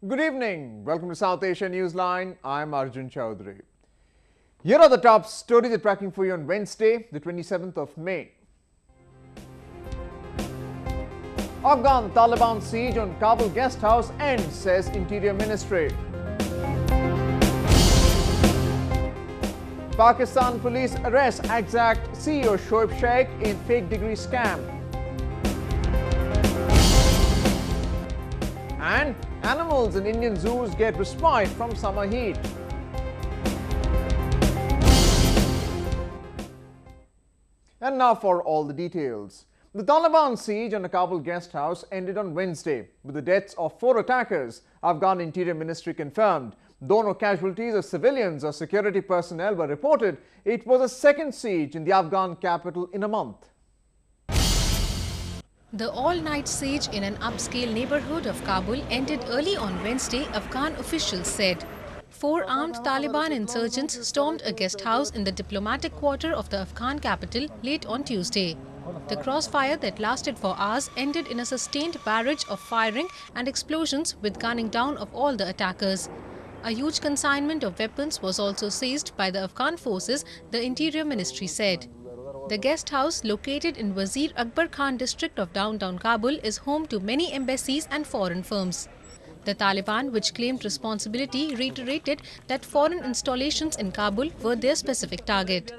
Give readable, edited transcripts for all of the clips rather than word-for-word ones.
Good evening. Welcome to South Asia Newsline. I'm Arjun Chowdhury. Here are the top stories we're tracking for you on Wednesday, the 27th of May. Afghan Taliban siege on Kabul guest house ends, says Interior Ministry. Pakistan police arrest Exact CEO Shoaib Sheikh in fake degree scam. And animals in Indian zoos get respite from summer heat. And now for all the details. The Taliban siege on a Kabul guest house ended on Wednesday with the deaths of 4 attackers, Afghan Interior Ministry confirmed. Though no casualties of civilians or security personnel were reported, it was a second siege in the Afghan capital in a month. The all-night siege in an upscale neighborhood of Kabul ended early on Wednesday, Afghan officials said. 4 armed Taliban insurgents stormed a guest house in the diplomatic quarter of the Afghan capital late on Tuesday. The crossfire that lasted for hours ended in a sustained barrage of firing and explosions with gunning down of all the attackers. A huge consignment of weapons was also seized by the Afghan forces, the Interior Ministry said. The guest house, located in Wazir Akbar Khan district of downtown Kabul, is home to many embassies and foreign firms. The Taliban, which claimed responsibility, reiterated that foreign installations in Kabul were their specific target.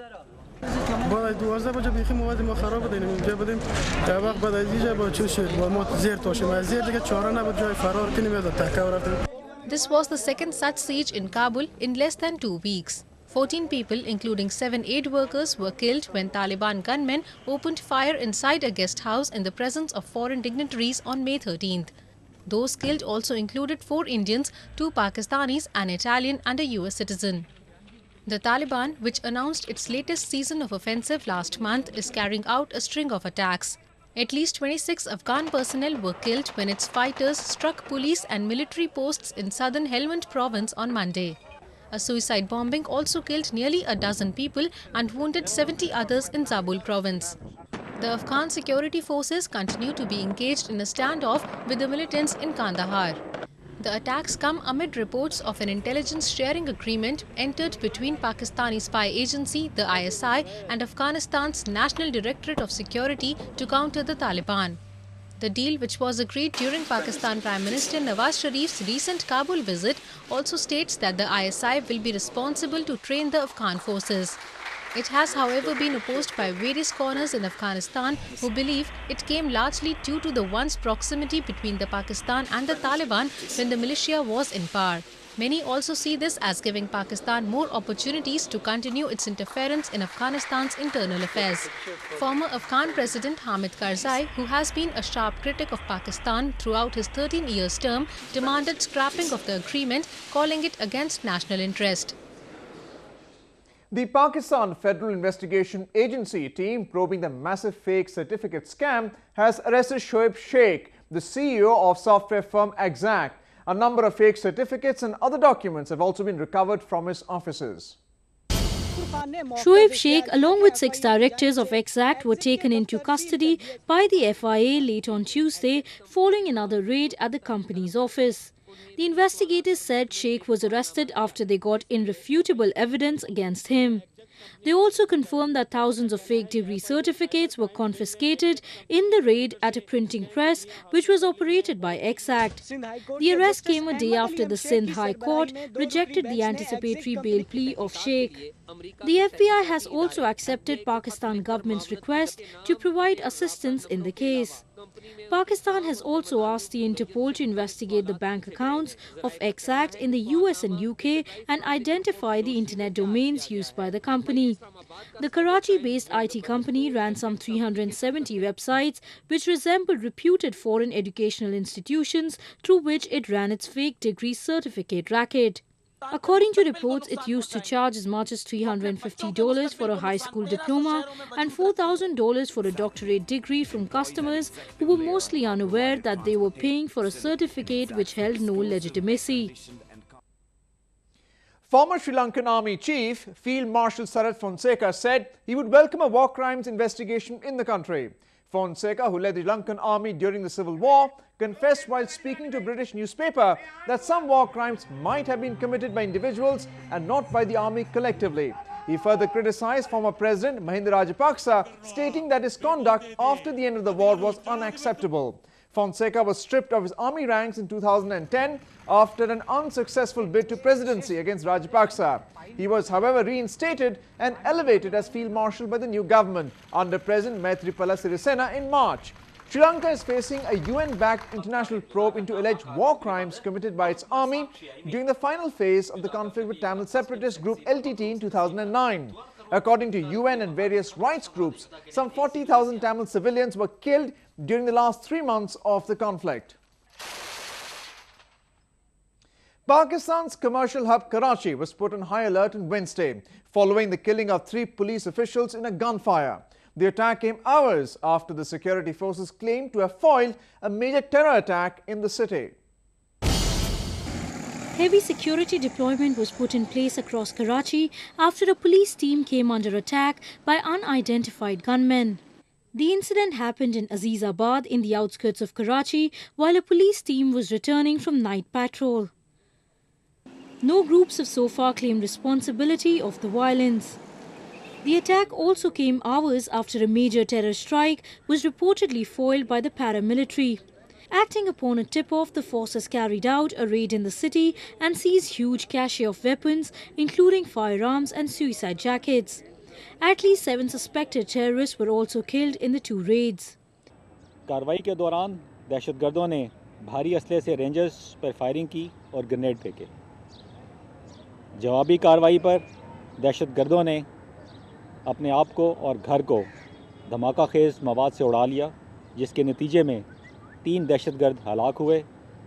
This was the second such siege in Kabul in less than 2 weeks. 14 people, including 7 aid workers, were killed when Taliban gunmen opened fire inside a guest house in the presence of foreign dignitaries on May 13th. Those killed also included 4 Indians, 2 Pakistanis, an Italian and a US citizen. The Taliban, which announced its latest season of offensive last month, is carrying out a string of attacks. At least 26 Afghan personnel were killed when its fighters struck police and military posts in southern Helmand province on Monday. A suicide bombing also killed nearly a dozen people and wounded 70 others in Zabul province. The Afghan security forces continue to be engaged in a standoff with the militants in Kandahar. The attacks come amid reports of an intelligence sharing agreement entered between Pakistani spy agency, the ISI, and Afghanistan's National Directorate of Security to counter the Taliban. The deal, which was agreed during Pakistan Prime Minister Nawaz Sharif's recent Kabul visit, also states that the ISI will be responsible to train the Afghan forces. It has, however, been opposed by various corners in Afghanistan who believe it came largely due to the once proximity between the Pakistan and the Taliban when the militia was in power. Many also see this as giving Pakistan more opportunities to continue its interference in Afghanistan's internal affairs. Former Afghan President Hamid Karzai, who has been a sharp critic of Pakistan throughout his 13-year term, demanded scrapping of the agreement, calling it against national interest. The Pakistan Federal Investigation Agency team probing the massive fake certificate scam has arrested Shoaib Sheikh, the CEO of software firm Exact. A number of fake certificates and other documents have also been recovered from his offices. Shoaib Sheikh, along with 6 directors of Exact, were taken into custody by the FIA late on Tuesday following another raid at the company's office. The investigators said Sheikh was arrested after they got irrefutable evidence against him. They also confirmed that thousands of fake degree certificates were confiscated in the raid at a printing press which was operated by Exact. The arrest came a day after the Sindh High Court rejected the anticipatory bail plea of Sheikh. The FBI has also accepted Pakistan government's request to provide assistance in the case. Pakistan has also asked the Interpol to investigate the bank accounts of Exact in the US and UK and identify the internet domains used by the company. The Karachi-based IT company ran some 370 websites which resembled reputed foreign educational institutions through which it ran its fake degree certificate racket. According to reports, it used to charge as much as $350 for a high school diploma and $4,000 for a doctorate degree from customers who were mostly unaware that they were paying for a certificate which held no legitimacy. Former Sri Lankan Army Chief Field Marshal Sarath Fonseca said he would welcome a war crimes investigation in the country. Fonseca, who led the Sri Lankan army during the civil war, confessed while speaking to a British newspaper that some war crimes might have been committed by individuals and not by the army collectively. He further criticized former President Mahinda Rajapaksa, stating that his conduct after the end of the war was unacceptable. Fonseca was stripped of his army ranks in 2010 after an unsuccessful bid to presidency against Rajapaksa. He was, however, reinstated and elevated as Field Marshal by the new government under President Maithripala Sirisena in March. Sri Lanka is facing a UN-backed international probe into alleged war crimes committed by its army during the final phase of the conflict with Tamil separatist group LTT in 2009. According to UN and various rights groups, some 40,000 Tamil civilians were killed during the last 3 months of the conflict. Pakistan's commercial hub Karachi was put on high alert on Wednesday following the killing of 3 police officials in a gunfire. The attack came hours after the security forces claimed to have foiled a major terror attack in the city. Heavy security deployment was put in place across Karachi after a police team came under attack by unidentified gunmen. The incident happened in Azizabad in the outskirts of Karachi while a police team was returning from night patrol. No groups have so far claimed responsibility of the violence. The attack also came hours after a major terror strike was reportedly foiled by the paramilitary. Acting upon a tip-off, the forces carried out a raid in the city and seized huge cache of weapons, including firearms and suicide jackets. At least 7 suspected terrorists were also killed in the 2 raids. कार्रवाई के दौरान दहशतगर्दों ने भारी असले से rangers पर firing की और ग्रेनेड फेंके। जवाबी कार्रवाई पर दहशतगर्दों ने अपने आप को और घर को धमाका खेज मवाद से उड़ा लिया, जिसके नतीजे में 3 दहशतगर्द हलाक हुए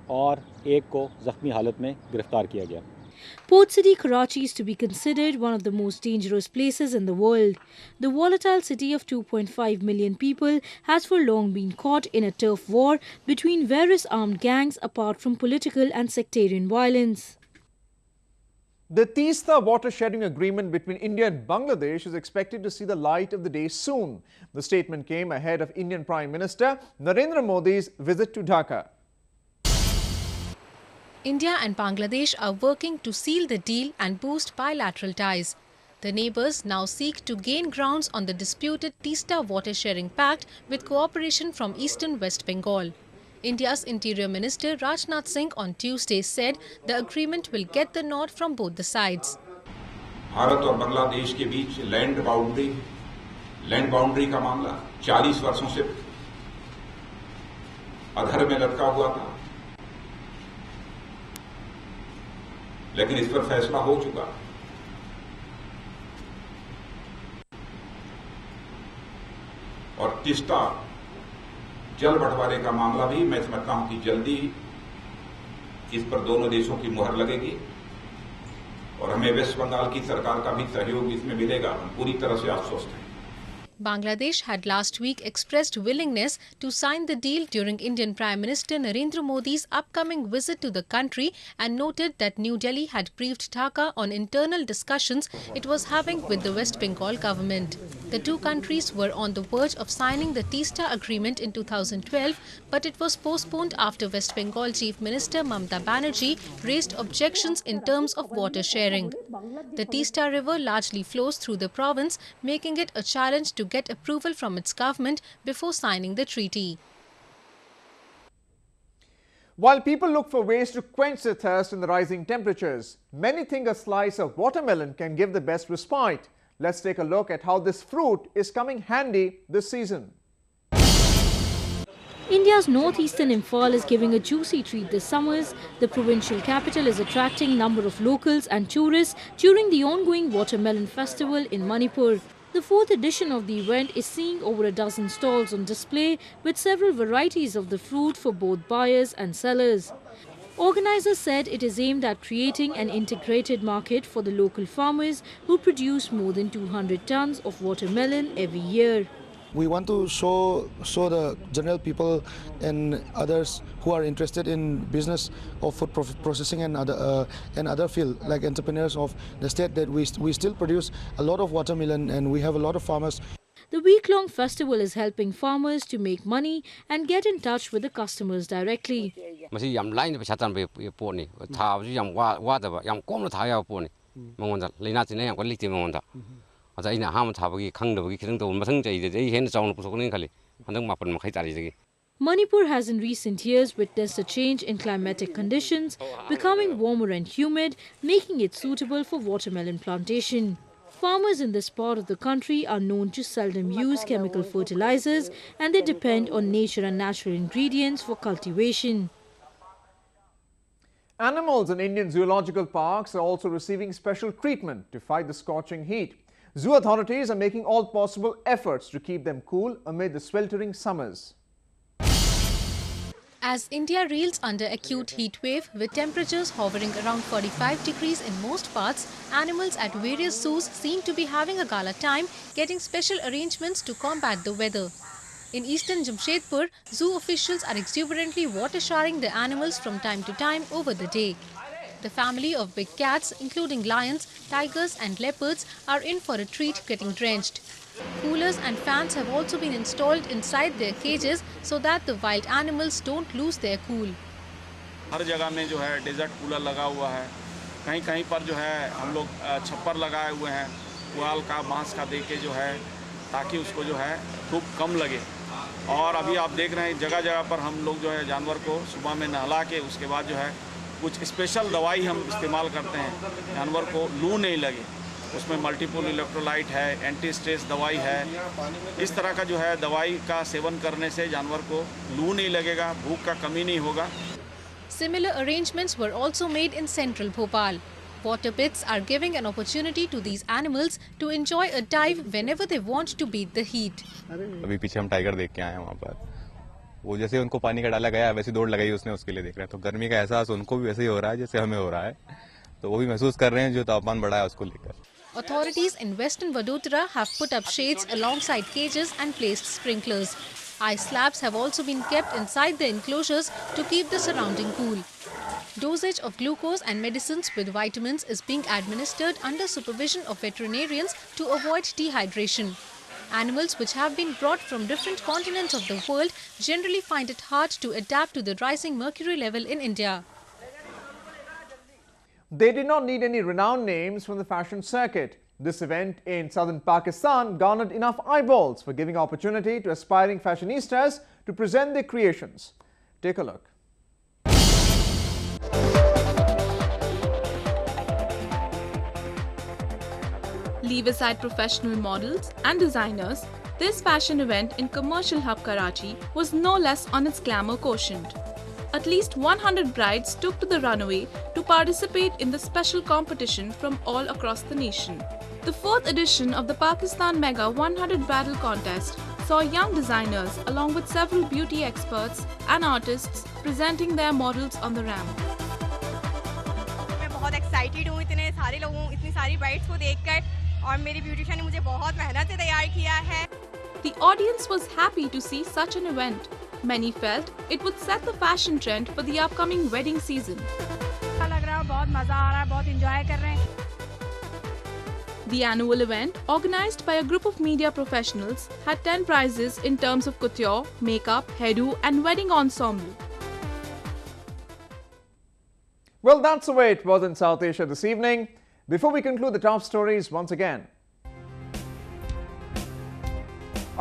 और 1 को ज़ख्मी हालत में गिरफ्तार किया गया। Port city Karachi is to be considered one of the most dangerous places in the world. The volatile city of 2.5 million people has for long been caught in a turf war between various armed gangs apart from political and sectarian violence. The Teesta water sharing agreement between India and Bangladesh is expected to see the light of the day soon. The statement came ahead of Indian Prime Minister Narendra Modi's visit to Dhaka. India and Bangladesh are working to seal the deal and boost bilateral ties. The neighbours now seek to gain grounds on the disputed Teesta Water Sharing Pact with cooperation from eastern West Bengal. India's Interior Minister Rajnath Singh on Tuesday said the agreement will get the nod from both the sides. Bharat और बांग्लादेश के बीच land boundary का मामला 40 वर्षों से अधर में लटका हुआ था, लेकिन इस पर फैसला हो चुका। और तीस्ता जल बंटवारे का मामला भी मैं समझता हूं कि जल्दी इस पर दोनों देशों की मुहर लगेगी और हमें वेस्ट बंगाल की सरकार का भी सहयोग इसमें मिलेगा। हम पूरी तरह से आश्वस्त हैं। Bangladesh had last week expressed willingness to sign the deal during Indian Prime Minister Narendra Modi's upcoming visit to the country and noted that New Delhi had briefed Dhaka on internal discussions it was having with the West Bengal government. The 2 countries were on the verge of signing the Teesta agreement in 2012, but it was postponed after West Bengal Chief Minister Mamata Banerjee raised objections in terms of water sharing. The Teesta River largely flows through the province, making it a challenge to get approval from its government before signing the treaty. While people look for ways to quench their thirst in the rising temperatures, many think a slice of watermelon can give the best respite. Let's take a look at how this fruit is coming handy this season. India's northeastern Imphal is giving a juicy treat this summers. The provincial capital is attracting a number of locals and tourists during the ongoing Watermelon Festival in Manipur. The 4th edition of the event is seeing over a dozen stalls on display with several varieties of the fruit for both buyers and sellers. Organizers said it is aimed at creating an integrated market for the local farmers who produce more than 200 tons of watermelon every year. We want to show the general people and others who are interested in business of food processing and other field like entrepreneurs of the state that we still produce a lot of watermelon and we have a lot of farmers. The week-long festival is helping farmers to make money and get in touch with the customers directly. Manipur has in recent years witnessed a change in climatic conditions, becoming warmer and humid, making it suitable for watermelon plantation. Farmers in this part of the country are known to seldom use chemical fertilizers, and they depend on nature and natural ingredients for cultivation. Animals in Indian zoological parks are also receiving special treatment to fight the scorching heat. Zoo authorities are making all possible efforts to keep them cool amid the sweltering summers. As India reels under acute heat wave with temperatures hovering around 45 degrees in most parts, animals at various zoos seem to be having a gala time, getting special arrangements to combat the weather. In eastern Jamshedpur, zoo officials are exuberantly water showering the animals from time to time over the day. The family of big cats, including lions, tigers and leopards, are in for a treat getting drenched. Coolers and fans have also been installed inside their cages so that the wild animals don't lose their cool. हर जगह में जो है desert cooler लगा हुआ है, कहीं-कहीं पर जो है हम लोग छप्पर लगाए हुए हैं, पुआल का बांस का देके जो है ताकि उसको जो है धूप कम लगे। और अभी आप देख रहे हैं जगह-जगह पर हम लोग जो है जानवर को सुबह में नहला के उसके बाद जो है कुछ स्पेशल दवाई हम इस्तेमाल करते हैं, जानवर को लू नहीं लगे। उसमें मल्टीपल इलेक्ट्रोलाइट है, एंटी स्ट्रेस दवाई है। इस तरह का जो है दवाई का सेवन करने से जानवर को लू नहीं लगेगा, भूख का कमी नहीं होगा। Similar arrangements were also made in central Bhopal. Water pits are giving an opportunity to these animals to enjoy a dive whenever they want to beat the heat. अभी पीछे हम टाइगर देख के आए हैं वहाँ पर, वो जैसे उनको पानी का डाला गया वैसे दौड़ लगाई उसने, उसके लिए देख रहे हैं। तो गर्मी का एहसास उनको भी वैसे ही हो रहा है जैसे हमें हो रहा है, तो वो भी महसूस कर रहे हैं जो तापमान बढ़ा है उसको लेकर। Authorities in western Vadodara have put up shades alongside cages and placed sprinklers. Ice slabs have also been kept inside the enclosures to keep the surrounding cool. Dosage of glucose and medicines with vitamins is being administered under supervision of veterinarians to avoid dehydration. Animals which have been brought from different continents of the world generally find it hard to adapt to the rising mercury level in India. They did not need any renowned names from the fashion circuit. This event in southern Pakistan garnered enough eyeballs for giving opportunity to aspiring fashionistas to present their creations. Take a look. Leave aside professional models and designers, this fashion event in commercial hub Karachi was no less on its glamour quotient. At least 100 brides took to the runway to participate in the special competition from all across the nation. The fourth edition of the Pakistan Mega 100 Bridal Contest saw young designers along with several beauty experts and artists presenting their models on the ramp. मैं बहुत excited हूँ इतने सारे लोगों इतनी सारी brides को देखकर और मेरी ब्यूटिशियन ने मुझे बहुत मेहनत से तैयार किया है. The audience was happy to see such an event. Many felt it would set the fashion trend for the upcoming wedding season. अच्छा लग रहा है, बहुत मजा आ रहा है, बहुत एंजॉय कर रहे हैं. The annual event, organized by a group of media professionals, had 10 prizes in terms of couture, makeup, hairdo and wedding ensemble. Well, that's the way it was in South Asia this evening. Before we conclude the top stories once again,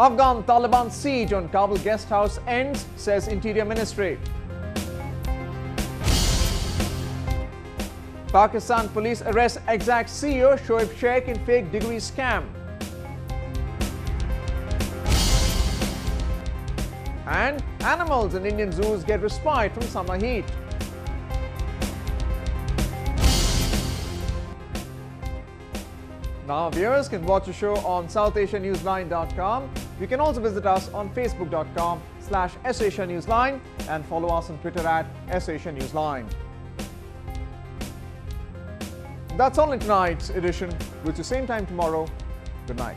Afghan Taliban siege on Kabul guest house ends, says Interior Ministry. Pakistan police arrest Exact CEO Shoaib Sheikh in fake degree scam. And animals in Indian zoos get respite from summer heat. Now viewers can watch the show on SouthAsiaNewsline.com. You can also visit us on Facebook.com/SAsiaNewsline and follow us on Twitter @SAsiaNewsline. That's all in tonight's edition. We'll see you same time tomorrow. Good night.